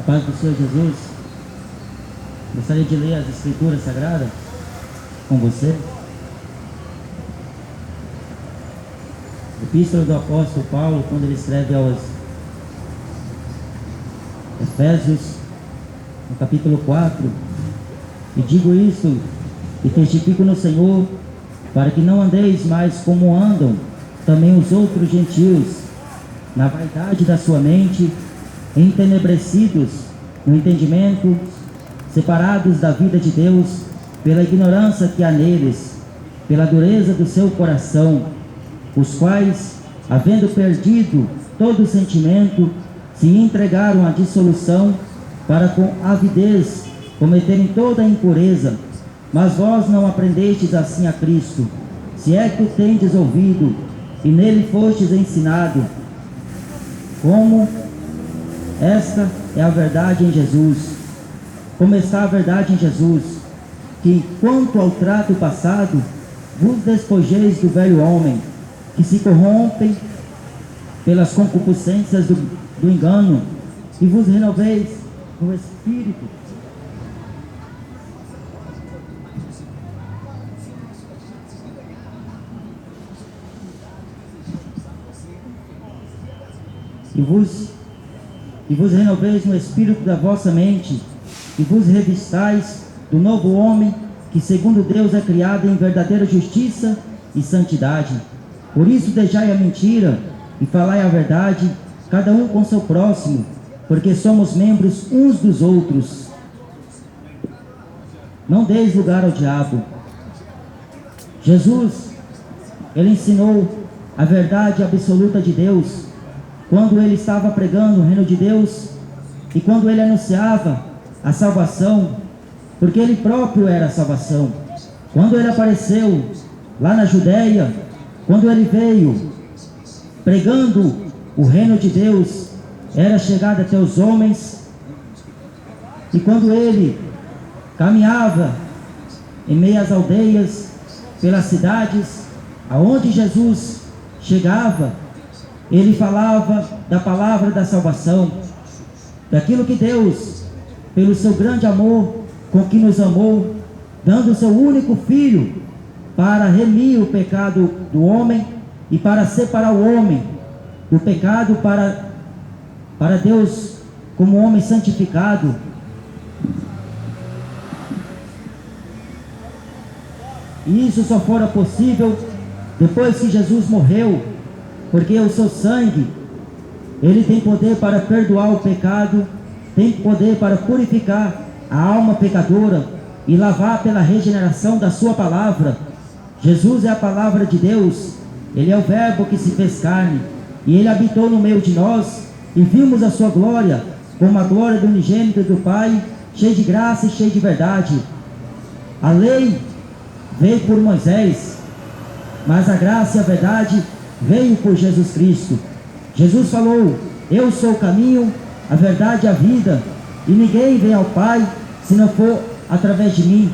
paz do Senhor Jesus. Gostaria de ler as Escrituras Sagradas com você. Epístola do apóstolo Paulo, quando ele escreve aos Efésios, no capítulo 4, e digo isto e testifico no Senhor, para que não andeis mais como andam também os outros gentios, na vaidade da sua mente, entenebrecidos no entendimento, separados da vida de Deus pela ignorância que há neles, pela dureza do seu coração, os quais, havendo perdido todo sentimento, se entregaram à dissolução para com avidez cometerem toda a impureza. Mas vós não aprendestes assim a Cristo, se é que o tendes ouvido e nele fostes ensinado, como esta é a verdade em Jesus. Como está a verdade em Jesus, que quanto ao trato passado, vos despojeis do velho homem, que se corrompem pelas concupiscências do engano, e vos renoveis no Espírito. E vos renoveis no Espírito da vossa mente, e vos revistais do novo homem, que segundo Deus é criado em verdadeira justiça e santidade. Por isso deixai a mentira, e falai a verdade, cada um com seu próximo, porque somos membros uns dos outros. Não deis lugar ao diabo. Jesus, ele ensinou a verdade absoluta de Deus, quando ele estava pregando o reino de Deus, e quando ele anunciava a salvação, porque ele próprio era a salvação. Quando ele apareceu lá na Judéia, quando ele veio pregando o reino de Deus, era chegado até os homens, e quando ele caminhava em meio às aldeias, pelas cidades, aonde Jesus chegava, ele falava da palavra da salvação, daquilo que Deus, pelo seu grande amor com que nos amou, dando o seu único Filho para remir o pecado do homem e para separar o homem do pecado para Deus como homem santificado. E isso só fora possível depois que Jesus morreu, porque o seu sangue, ele tem poder para perdoar o pecado, tem poder para purificar a alma pecadora e lavar pela regeneração da sua palavra. Jesus é a palavra de Deus, ele é o verbo que se fez carne, e ele habitou no meio de nós, e vimos a sua glória, como a glória do unigênito do Pai, cheio de graça e cheio de verdade. A lei veio por Moisés, mas a graça e a verdade veio por Jesus Cristo. Jesus falou: eu sou o caminho, a verdade e a vida, e ninguém vem ao Pai se não for através de mim.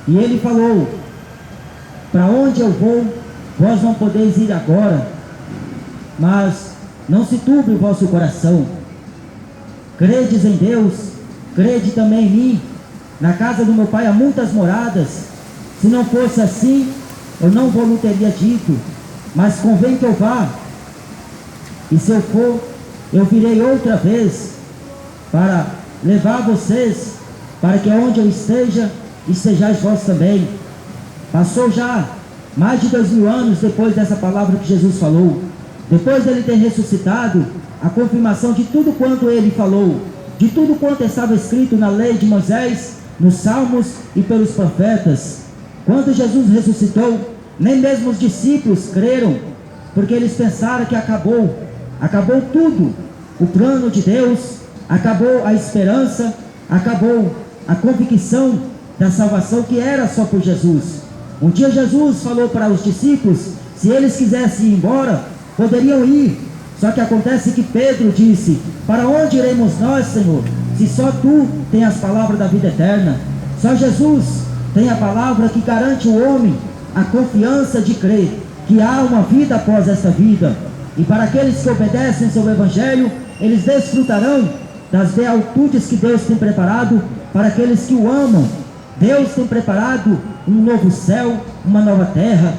E ele falou: para onde eu vou, vós não podeis ir agora, mas não se turbe o vosso coração. Credes em Deus, crede também em mim. Na casa do meu Pai há muitas moradas. Se não fosse assim, eu não vos teria dito, mas convém que eu vá. E se eu for, eu virei outra vez para levar vocês, para que onde eu esteja, estejais vós também. Passou já mais de 2000 anos depois dessa palavra que Jesus falou. Depois dele ter ressuscitado, a confirmação de tudo quanto ele falou, de tudo quanto estava escrito na lei de Moisés, nos Salmos e pelos profetas. Quando Jesus ressuscitou, nem mesmo os discípulos creram, porque eles pensaram que acabou tudo. O plano de Deus, acabou a esperança, acabou a convicção da salvação que era só por Jesus. Um dia Jesus falou para os discípulos, se eles quisessem ir embora, poderiam ir. Só que acontece que Pedro disse: para onde iremos nós, Senhor, se só Tu tem as palavras da vida eterna? Só Jesus tem a palavra que garante o homem a confiança de crer que há uma vida após esta vida. E para aqueles que obedecem seu evangelho, eles desfrutarão das beatitudes que Deus tem preparado para aqueles que o amam. Deus tem preparado um novo céu, uma nova terra.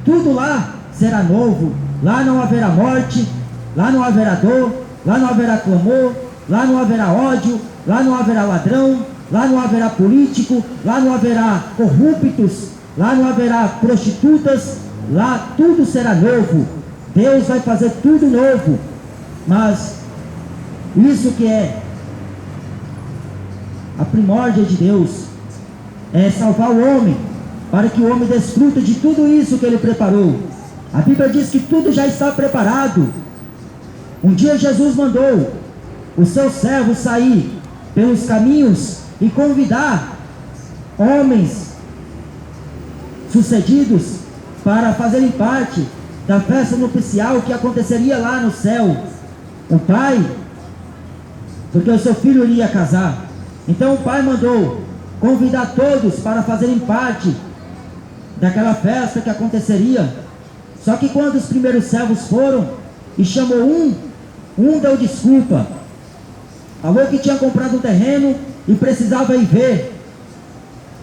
Tudo lá será novo. Lá não haverá morte, lá não haverá dor, lá não haverá clamor, lá não haverá ódio, lá não haverá ladrão, lá não haverá político, lá não haverá corruptos, lá não haverá prostitutas. Lá tudo será novo. Deus vai fazer tudo novo. Mas isso que é a primórdia de Deus é salvar o homem, para que o homem desfrute de tudo isso que ele preparou. A Bíblia diz que tudo já está preparado. Um dia Jesus mandou os seus servos sair pelos caminhos e convidar homens sucedidos para fazerem parte da festa nupcial que aconteceria lá no céu. O pai, porque o seu filho iria casar, então o pai mandou convidar todos para fazerem parte daquela festa que aconteceria. Só que quando os primeiros servos foram e chamou um deu desculpa, falou que tinha comprado um terreno e precisava ir ver.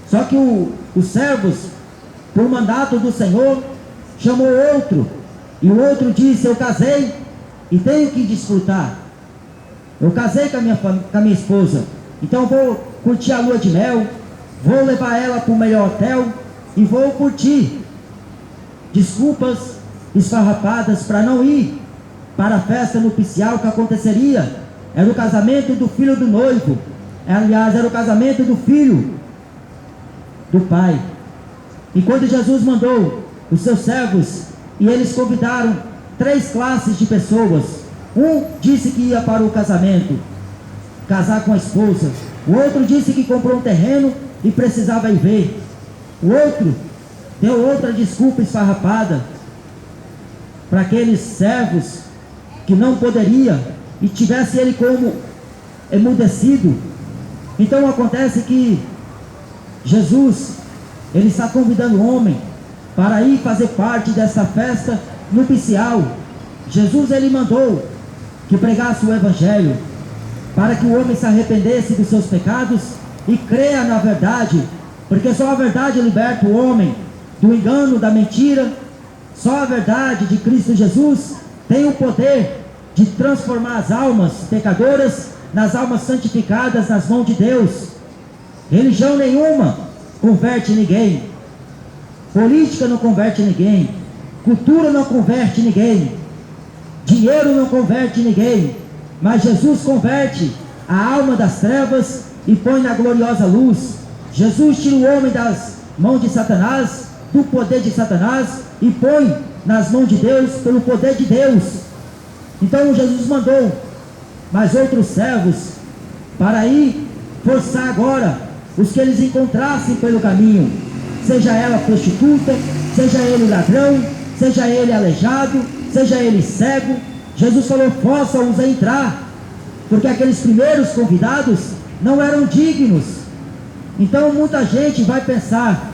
Só que os servos, por mandato do Senhor, chamou outro, e o outro disse: eu casei e tenho que desfrutar. Eu casei com a minha esposa, então vou curtir a lua de mel, vou levar ela para o melhor hotel e vou curtir. Desculpas esfarrapadas para não ir para a festa nupcial que aconteceria. Era o casamento do filho do noivo. Aliás, era o casamento do filho do pai. E quando Jesus mandou os seus servos, e eles convidaram 3 classes de pessoas. Um disse que ia para o casamento, casar com a esposa. O outro disse que comprou um terreno e precisava ir ver. O outro deu outra desculpa esfarrapada para aqueles servos que não poderia e tivesse ele como emudecido. Então acontece que Jesus, ele está convidando o homem para ir fazer parte dessa festa nupcial. Jesus, ele mandou que pregasse o evangelho para que o homem se arrependesse dos seus pecados e creia na verdade, porque só a verdade liberta o homem do engano, da mentira. Só a verdade de Cristo Jesus tem o poder de transformar as almas pecadoras nas almas santificadas nas mãos de Deus. Religião nenhuma converte ninguém, política não converte ninguém, cultura não converte ninguém, dinheiro não converte ninguém, mas Jesus converte a alma das trevas e põe na gloriosa luz. Jesus tira o homem das mãos de Satanás, do poder de Satanás, e põe nas mãos de Deus pelo poder de Deus. Então Jesus mandou mais outros servos para ir forçar agora os que eles encontrassem pelo caminho, seja ela prostituta, seja ele ladrão, seja ele aleijado, seja ele cego. Jesus falou: força-os a entrar, porque aqueles primeiros convidados não eram dignos. Então muita gente vai pensar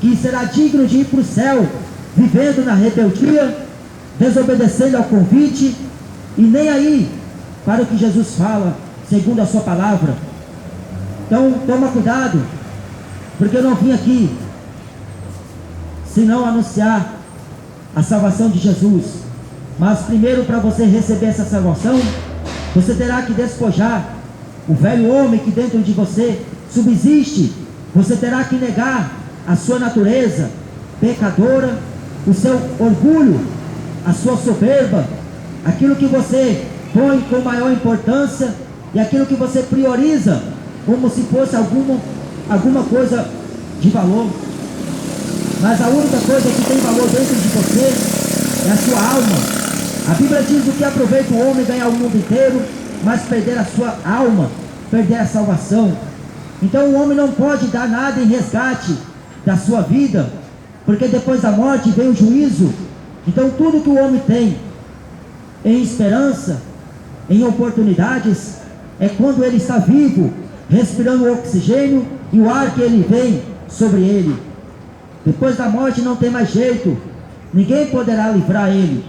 que será digno de ir para o céu, vivendo na rebeldia, desobedecendo ao convite, e nem aí para o que Jesus fala, segundo a sua palavra. Então toma cuidado, porque eu não vim aqui senão anunciar a salvação de Jesus. Mas primeiro, para você receber essa salvação, você terá que despojar o velho homem que dentro de você subsiste. Você terá que negar a sua natureza pecadora, o seu orgulho, a sua soberba, aquilo que você põe com maior importância e aquilo que você prioriza como se fosse alguma coisa de valor. Mas a única coisa que tem valor dentro de você é a sua alma. A Bíblia diz: o que aproveita o homem ganhar o mundo inteiro, mas perder a sua alma, perder a salvação. Então o homem não pode dar nada em resgate da sua vida, porque depois da morte vem o juízo. Então tudo que o homem tem em esperança, em oportunidades, é quando ele está vivo, respirando o oxigênio e o ar que ele vem sobre ele. Depois da morte não tem mais jeito, ninguém poderá livrar ele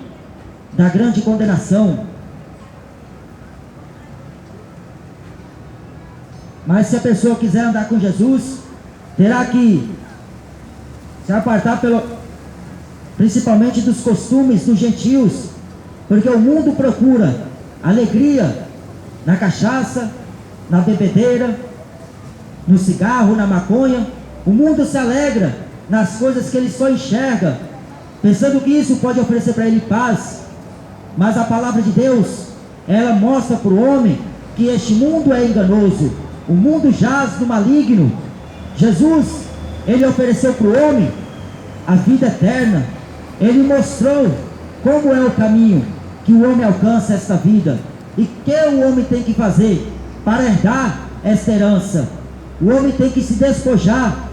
da grande condenação. Mas se a pessoa quiser andar com Jesus, terá que se apartar principalmente dos costumes dos gentios, porque o mundo procura alegria na cachaça, na bebedeira, no cigarro, na maconha. O mundo se alegra nas coisas que ele só enxerga, pensando que isso pode oferecer para ele paz. Mas a palavra de Deus, ela mostra para o homem que este mundo é enganoso, o mundo jaz no maligno. Jesus, ele ofereceu para o homem a vida eterna. Ele mostrou como é o caminho que o homem alcança esta vida e que o homem tem que fazer para herdar esta herança. O homem tem que se despojar.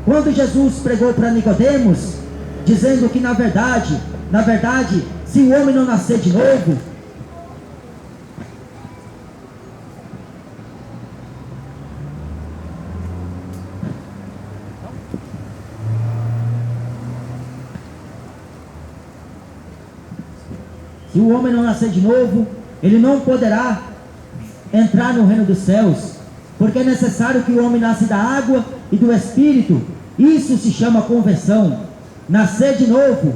Quando Jesus pregou para Nicodemos, dizendo que na verdade, se o homem não nascer de novo, ele não poderá entrar no reino dos céus, porque é necessário que o homem nasça da água e do Espírito. Isso se chama conversão, nascer de novo,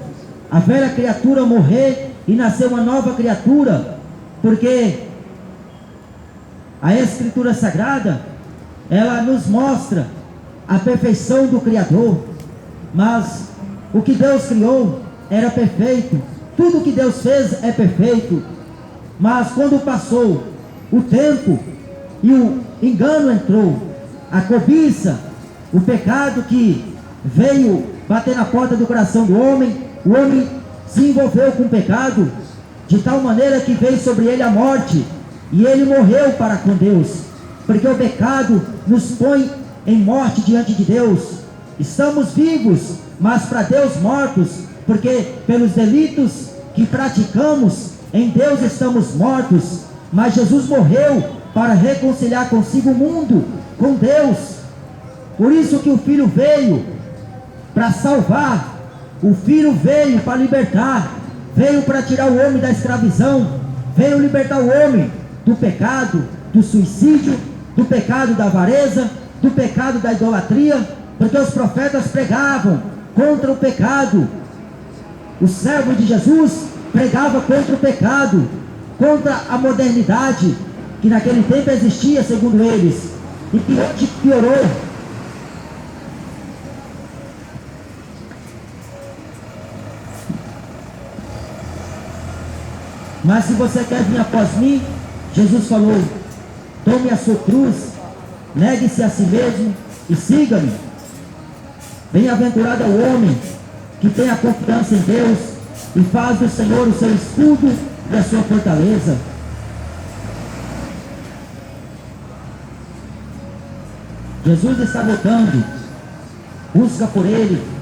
a velha criatura morrer e nascer uma nova criatura, porque a Escritura Sagrada, ela nos mostra a perfeição do Criador, mas o que Deus criou era perfeito, tudo que Deus fez é perfeito. Mas quando passou o tempo e o engano entrou, a cobiça, o pecado que veio bater na porta do coração do homem, o homem se envolveu com o pecado, de tal maneira que veio sobre ele a morte, e ele morreu para com Deus, porque o pecado nos põe em morte diante de Deus. Estamos vivos, mas para Deus mortos, porque pelos delitos que praticamos, em Deus estamos mortos. Mas Jesus morreu para reconciliar consigo o mundo, com Deus. Por isso que o Filho veio para salvar, o Filho veio para libertar, veio para tirar o homem da escravidão, veio libertar o homem do pecado, do suicídio, do pecado da avareza, do pecado da idolatria, porque os profetas pregavam contra o pecado. O servo de Jesus pregava contra o pecado, contra a modernidade, que naquele tempo existia, segundo eles, e que hoje piorou. Mas se você quer vir após mim, Jesus falou, tome a sua cruz, negue-se a si mesmo e siga-me. Bem-aventurado é o homem que tem a confiança em Deus e faz do Senhor o seu escudo e a sua fortaleza. Jesus está voltando, busca por Ele.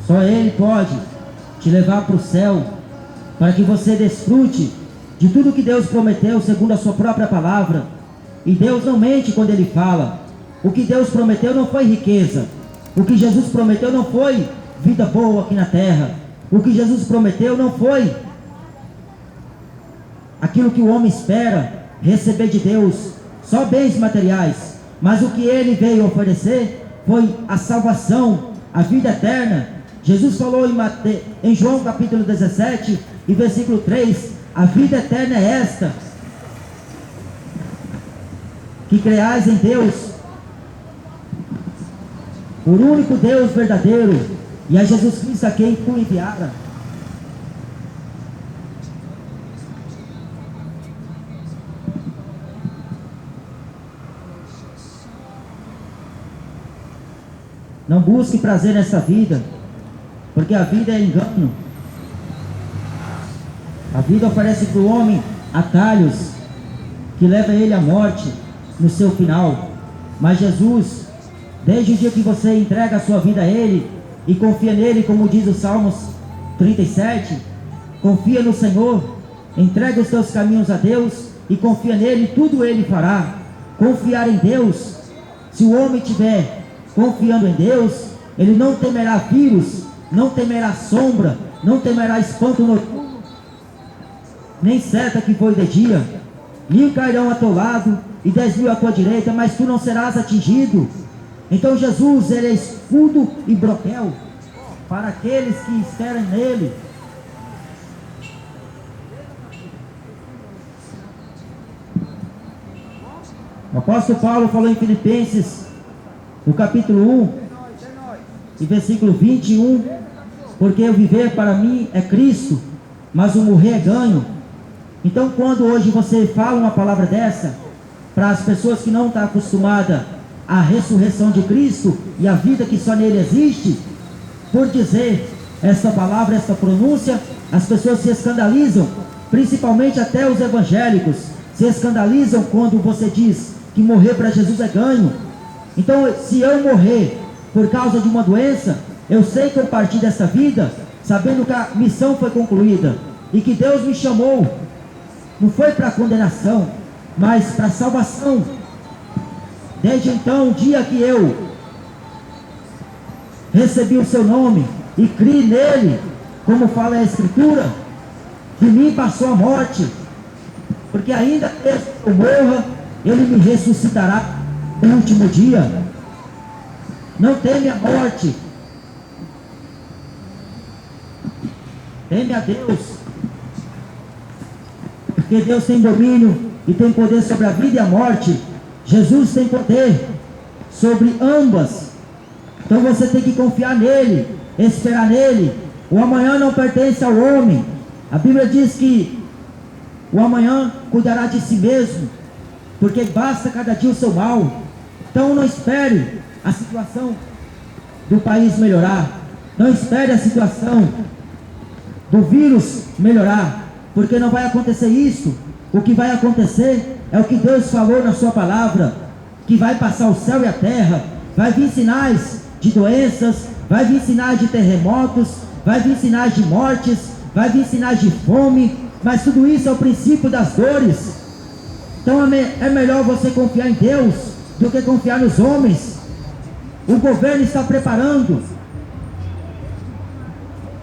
Só Ele pode te levar para o céu, para que você desfrute de tudo que Deus prometeu segundo a sua própria palavra. E Deus não mente quando Ele fala. O que Deus prometeu não foi riqueza, o que Jesus prometeu não foi vida boa aqui na terra, o que Jesus prometeu não foi aquilo que o homem espera receber de Deus, só bens materiais. Mas o que Ele veio oferecer foi a salvação, a vida eterna. Jesus falou em João capítulo 17 e versículo 3, a vida eterna é esta, que creais em Deus, o único Deus verdadeiro, e a Jesus Cristo a quem tu enviara. Não busque prazer nessa vida, porque a vida é engano. A vida oferece para o homem atalhos que levam ele à morte no seu final. Mas Jesus, desde o dia que você entrega a sua vida a Ele e confia nele, como diz o Salmos 37, confia no Senhor, entrega os teus caminhos a Deus e confia nele, tudo Ele fará. Confiar em Deus, se o homem estiver confiando em Deus, ele não temerá vírus, não temerá sombra, não temerá espanto noturno, nem seta que foi de dia. 1000 cairão a teu lado e 10.000 à tua direita, mas tu não serás atingido. Então Jesus, ele é escudo e broquel para aqueles que esperam nele. O apóstolo Paulo falou em Filipenses, no capítulo 1, e versículo 21, porque o viver para mim é Cristo, mas o morrer é ganho. Então, quando hoje você fala uma palavra dessa, para as pessoas que não estão acostumadas à ressurreição de Cristo e à vida que só nele existe, por dizer esta palavra, esta pronúncia, as pessoas se escandalizam, principalmente até os evangélicos, se escandalizam quando você diz que morrer para Jesus é ganho. Então, se eu morrer por causa de uma doença, eu sei que eu parti dessa vida sabendo que a missão foi concluída e que Deus me chamou, não foi para condenação, mas para salvação. Desde então, o dia que eu recebi o seu nome e criei nele, como fala a Escritura, de mim passou a morte, porque ainda que eu morra, ele me ressuscitará no último dia. Não teme a morte, teme a Deus, porque Deus tem domínio e tem poder sobre a vida e a morte. Jesus tem poder sobre ambas. Então você tem que confiar nele, esperar nele. O amanhã não pertence ao homem. A Bíblia diz que o amanhã cuidará de si mesmo, porque basta cada dia o seu mal. Então não espere a situação do país melhorar, não espere a situação do vírus melhorar, porque não vai acontecer isso. O que vai acontecer é o que Deus falou na sua palavra, que vai passar o céu e a terra, vai vir sinais de doenças, vai vir sinais de terremotos, vai vir sinais de mortes, vai vir sinais de fome, mas tudo isso é o princípio das dores. Então é melhor você confiar em Deus do que confiar nos homens. O governo está preparando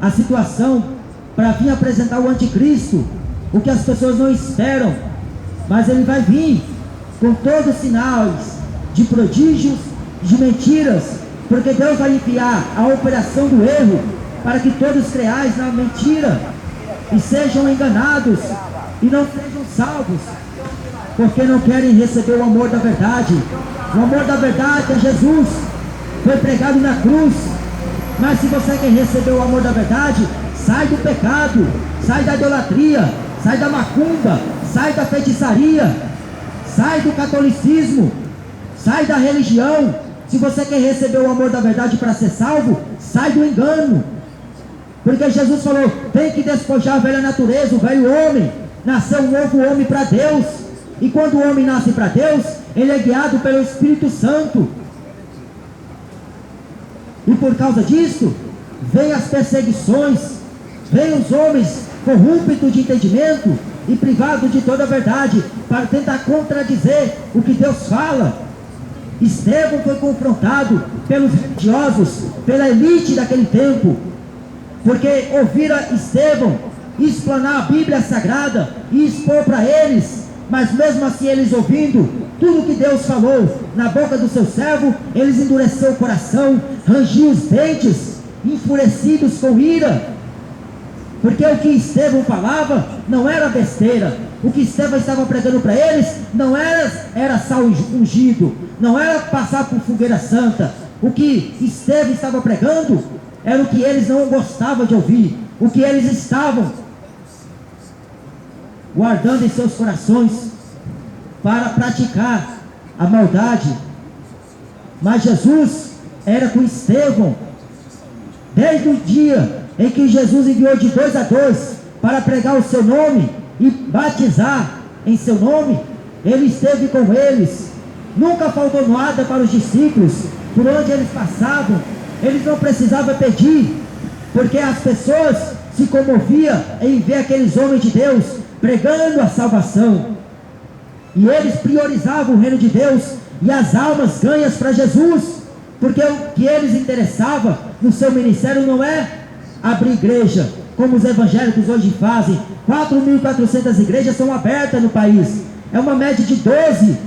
a situação para vir apresentar o anticristo, o que as pessoas não esperam, mas ele vai vir com todos os sinais de prodígios, de mentiras, porque Deus vai enviar a operação do erro para que todos creais na mentira e sejam enganados e não sejam salvos, porque não querem receber o amor da verdade. O amor da verdade é Jesus, foi pregado na cruz. Mas se você quer receber o amor da verdade, sai do pecado, sai da idolatria, sai da macumba, sai da feitiçaria, sai do catolicismo, sai da religião. Se você quer receber o amor da verdade para ser salvo, sai do engano, porque Jesus falou, tem que despojar a velha natureza, o velho homem, nasceu um novo homem para Deus. E quando o homem nasce para Deus, ele é guiado pelo Espírito Santo. E por causa disso, vem as perseguições, vem os homens corruptos de entendimento e privados de toda a verdade, para tentar contradizer o que Deus fala. Estevão foi confrontado pelos religiosos, pela elite daquele tempo, porque ouviram Estevão explanar a Bíblia Sagrada e expor para eles, mas mesmo assim eles ouvindo tudo que Deus falou na boca do seu servo, eles endureceram o coração, rangiam os dentes, enfurecidos com ira, porque o que Estevão falava não era besteira. O que Estevão estava pregando para eles não era sal ungido, não era passar por fogueira santa. O que Estevão estava pregando era o que eles não gostavam de ouvir, o que eles estavam guardando em seus corações para praticar a maldade. Mas Jesus era com Estevão, desde o dia em que Jesus enviou de 2 a 2 para pregar o seu nome e batizar em seu nome, ele esteve com eles. Nunca faltou nada para os discípulos. Por onde eles passavam, eles não precisavam pedir, porque as pessoas se comoviam em ver aqueles homens de Deus pregando a salvação. E eles priorizavam o reino de Deus e as almas ganhas para Jesus, porque o que eles interessava no seu ministério não é abrir igreja, como os evangélicos hoje fazem. 4.400 igrejas são abertas no país. É uma média de 12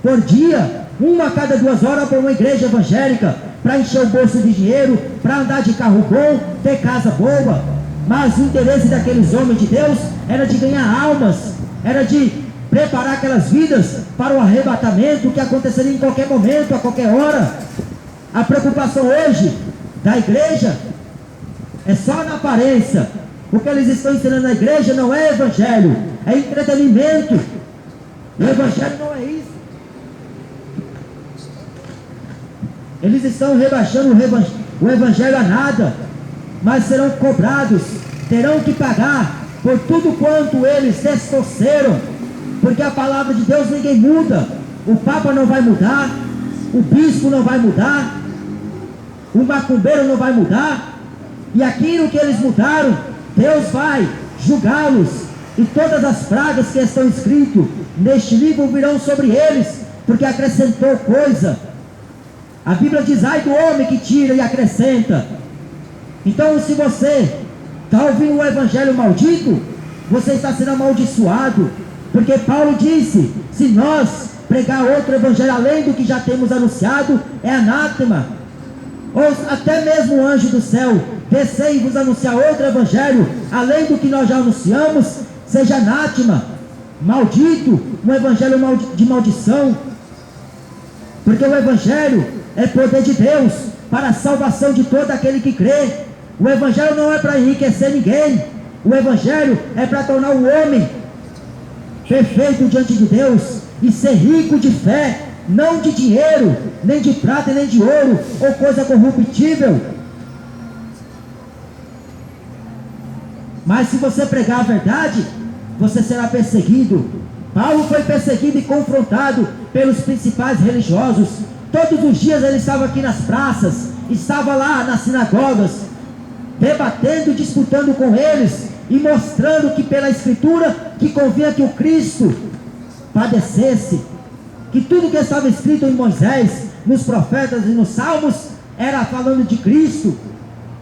por dia, uma a cada 2 horas para uma igreja evangélica, para encher o bolso de dinheiro, para andar de carro bom, ter casa boa. Mas o interesse daqueles homens de Deus era de ganhar almas, era de preparar aquelas vidas para o arrebatamento que aconteceria em qualquer momento, a qualquer hora. A preocupação hoje da igreja é só na aparência. O que eles estão ensinando na igreja não é evangelho, é entretenimento. O evangelho não é isso. Eles estão rebaixando o evangelho a nada, mas serão cobrados, terão que pagar por tudo quanto eles distorceram, porque a palavra de Deus ninguém muda. O Papa não vai mudar, o bispo não vai mudar, o macumbeiro não vai mudar, e aquilo que eles mudaram, Deus vai julgá-los, e todas as pragas que estão escritas neste livro virão sobre eles, porque acrescentou coisa. A Bíblia diz: ai do homem que tira e acrescenta. Então, se você está ouvindo um evangelho maldito, você está sendo amaldiçoado, porque Paulo disse: se nós pregar outro evangelho além do que já temos anunciado, é anátema. Ou até mesmo o anjo do céu descer e vos anunciar outro evangelho além do que nós já anunciamos, seja anátema, maldito, um evangelho de maldição. Porque o evangelho é poder de Deus para a salvação de todo aquele que crê. O evangelho não é para enriquecer ninguém. O evangelho é para tornar o homem perfeito diante de Deus e ser rico de fé, não de dinheiro, nem de prata, nem de ouro, ou coisa corruptível. Mas se você pregar a verdade, você será perseguido. Paulo foi perseguido e confrontado pelos principais religiosos. Todos os dias ele estava aqui nas praças, estava lá nas sinagogas, debatendo, disputando com eles e mostrando que pela Escritura que convinha que o Cristo padecesse, que tudo que estava escrito em Moisés, nos profetas e nos salmos era falando de Cristo.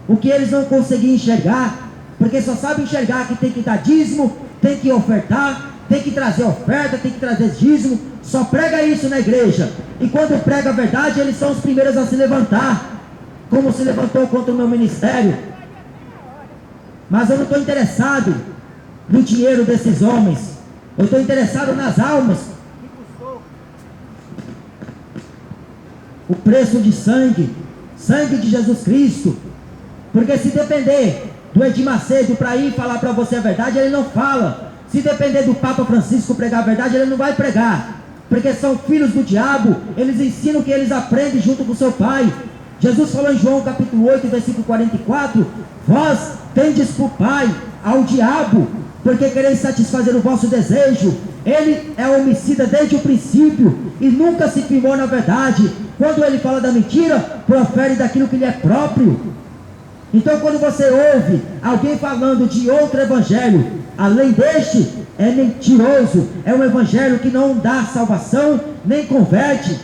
O que eles não conseguiam enxergar, porque só sabem enxergar que tem que dar dízimo, tem que ofertar, tem que trazer oferta, tem que trazer dízimo. Só prega isso na igreja, e quando prega a verdade, eles são os primeiros a se levantar, como se levantou contra o meu ministério. Mas eu não estou interessado no dinheiro desses homens, eu estou interessado nas almas que custou o preço de sangue de Jesus Cristo. Porque se depender do Edir Macedo para ir falar para você a verdade, ele não fala. Se depender do Papa Francisco pregar a verdade, ele não vai pregar, porque são filhos do diabo. Eles ensinam o que eles aprendem junto com seu pai. Jesus falou em João capítulo 8, versículo 44: vós tendes por pai ao diabo, porque quereis satisfazer o vosso desejo. Ele é homicida desde o princípio e nunca se firmou na verdade. Quando ele fala da mentira, profere daquilo que lhe é próprio. Então, quando você ouve alguém falando de outro evangelho além deste, é mentiroso, é um evangelho que não dá salvação, nem converte.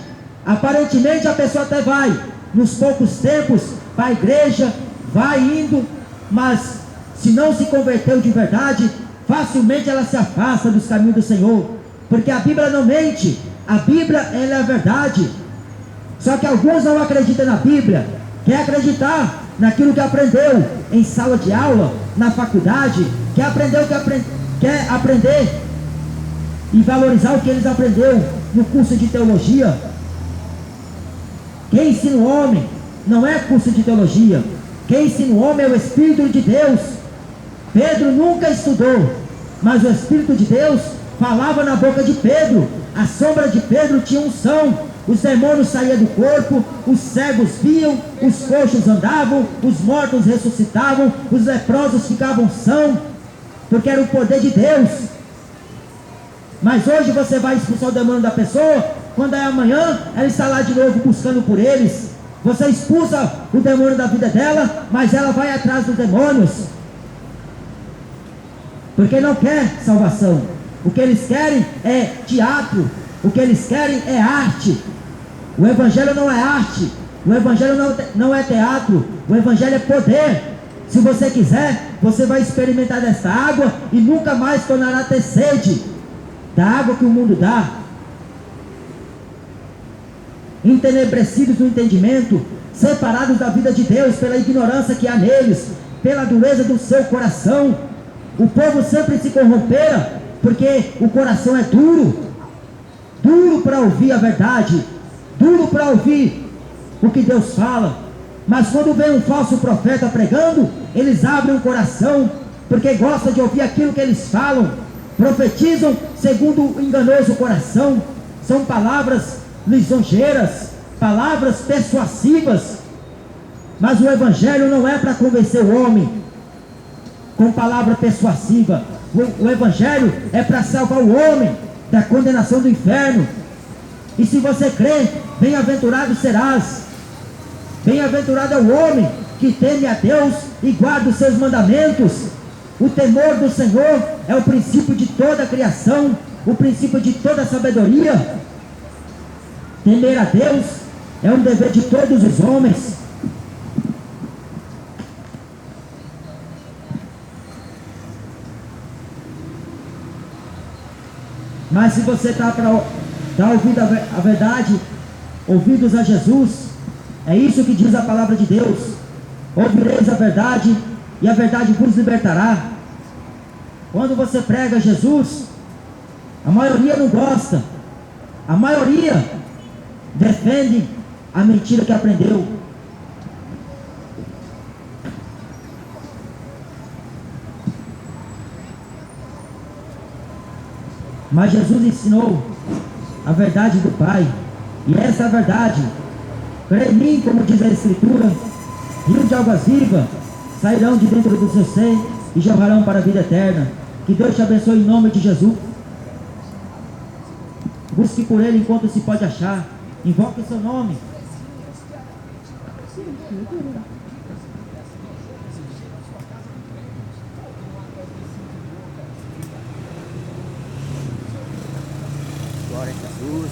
Aparentemente a pessoa até vai, nos poucos tempos, para a igreja, vai indo, mas se não se converteu de verdade, facilmente ela se afasta dos caminhos do Senhor, porque a Bíblia não mente, a Bíblia ela é a verdade. Só que alguns não acreditam na Bíblia, quer acreditar naquilo que aprendeu em sala de aula, na faculdade, quer aprender e valorizar o que eles aprenderam no curso de teologia. Quem ensina o homem não é curso de teologia, quem ensina o homem é o Espírito de Deus. Pedro nunca estudou, mas o Espírito de Deus falava na boca de Pedro. A sombra de Pedro tinha unção. Os demônios saíam do corpo, os cegos viam, os coxos andavam, os mortos ressuscitavam, os leprosos ficavam sãos, porque era o poder de Deus. Mas hoje você vai expulsar o demônio da pessoa, quando é amanhã, ela está lá de novo buscando por eles. Você expulsa o demônio da vida dela, mas ela vai atrás dos demônios, porque não quer salvação. O que eles querem é teatro, o que eles querem é arte. O Evangelho não é arte, o Evangelho não é teatro, o Evangelho é poder. Se você quiser, você vai experimentar desta água e nunca mais tornará a ter sede da água que o mundo dá. Entenebrecidos no entendimento, separados da vida de Deus pela ignorância que há neles, pela dureza do seu coração. O povo sempre se corrompera, porque o coração é duro, duro para ouvir a verdade, duro para ouvir o que Deus fala. Mas quando vem um falso profeta pregando, eles abrem o coração, porque gostam de ouvir aquilo que eles falam. Profetizam segundo o enganoso coração. São palavras lisonjeiras, palavras persuasivas. Mas o Evangelho não é para convencer o homem com palavra persuasiva. O Evangelho é para salvar o homem da condenação do inferno. E se você crê, bem-aventurado serás. Bem-aventurado é o homem que teme a Deus e guarda os seus mandamentos. O temor do Senhor é o princípio de toda a criação, o princípio de toda a sabedoria. Temer a Deus é um dever de todos os homens. Mas se você está para dar ouvido à verdade, ouvidos a Jesus, é isso que diz a palavra de Deus: ouvireis a verdade e a verdade vos libertará. Quando você prega Jesus, a maioria não gosta, a maioria defende a mentira que aprendeu. Mas Jesus ensinou a verdade do Pai, e essa é a verdade. Crê em mim, como diz a Escritura, rios de águas vivas sairão de dentro do seu seio e jorrarão para a vida eterna. Que Deus te abençoe em nome de Jesus. Busque por Ele enquanto se pode achar. Invoque o seu nome. Glória a Jesus.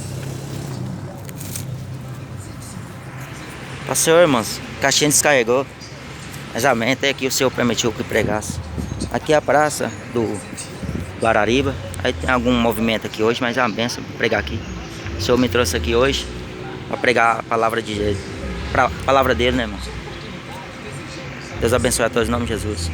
Ó Senhor, irmãos, a caixinha descarregou. Mas amém, até aqui o Senhor permitiu que pregasse. Aqui é a praça do Guarariba. Aí tem algum movimento aqui hoje, mas é uma benção pregar aqui. O Senhor me trouxe aqui hoje para pregar a palavra a palavra dele, né, irmão? Deus abençoe a todos em nome de Jesus.